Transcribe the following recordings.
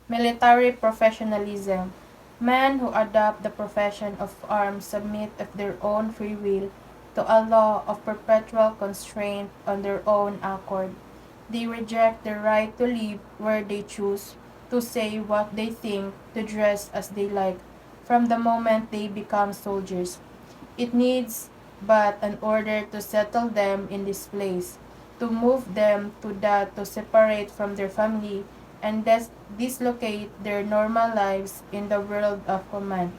Military professionalism. Men who adopt the profession of arms submit of their own free will to a law of perpetual constraint on their own accord. They reject the right to live where they choose, to say what they think, to dress as they like, from the moment they become soldiers. It needs but an order to settle them in this place, to move them to that, to separate from their family, and dislocate their normal lives in the world of command.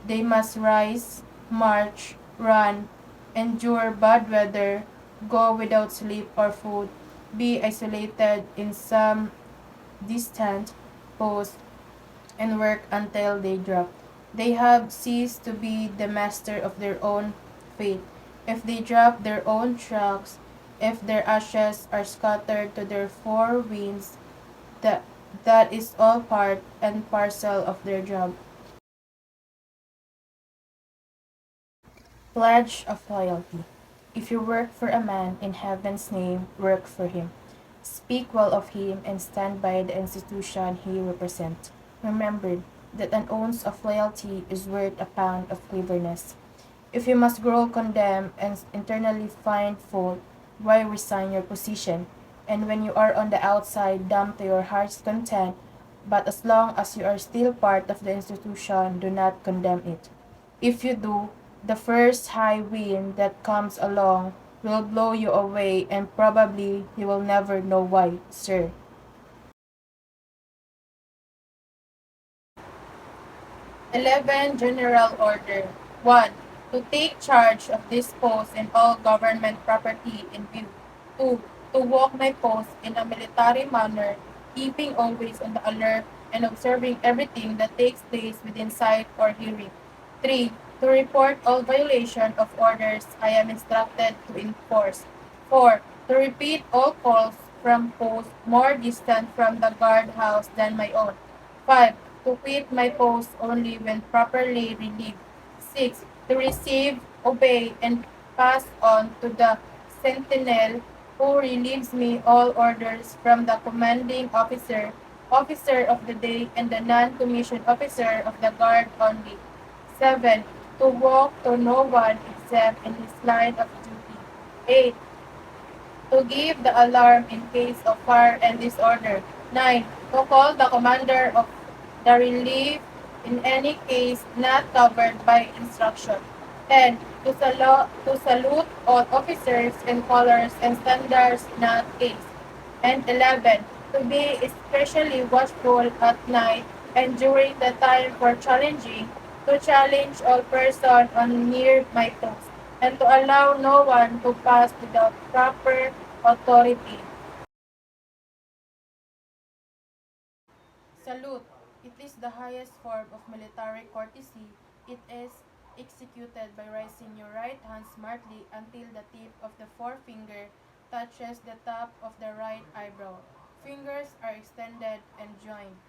They must rise, march, run, endure bad weather, go without sleep or food, be isolated in some distant post, and work until they drop. They have ceased to be the master of their own fate. If they drop their own tracks, if their ashes are scattered to their four winds, that, that is all part and parcel of their job. Pledge of loyalty. If you work for a man in heaven's name, work for him. Speak well of him and stand by the institution he represents. Remember that an ounce of loyalty is worth a pound of cleverness. If you must grow condemned and internally find fault, why resign your position? And when you are on the outside, dumb to your heart's content, but as long as you are still part of the institution, do not condemn it. If you do, the first high wind that comes along will blow you away and probably you will never know why, sir. 11. General Order 1. To take charge of this post and all government property in view. 2. To walk my post in a military manner, keeping always on the alert and observing everything that takes place within sight or hearing. 3. To report all violation of orders I am instructed to enforce. 4. To repeat all calls from posts more distant from the guardhouse than my own. 5. To quit my post only when properly relieved. 6. To receive, obey, and pass on to the sentinel who relieves me all orders from the commanding officer, officer of the day, and the non-commissioned officer of the guard only. 7. To walk to no one except in his line of duty. 8. To give the alarm in case of fire and disorder. 9. To call the commander of the relief in any case not covered by instruction. 10. To salute all officers and colors and standards not case. And 11. To be especially watchful at night and during the time for challenging, to challenge all persons on near my post, and to allow no one to pass without proper authority. Salute. It is the highest form of military courtesy. It is executed by raising your right hand smartly until the tip of the forefinger touches the top of the right eyebrow. Fingers are extended and joined.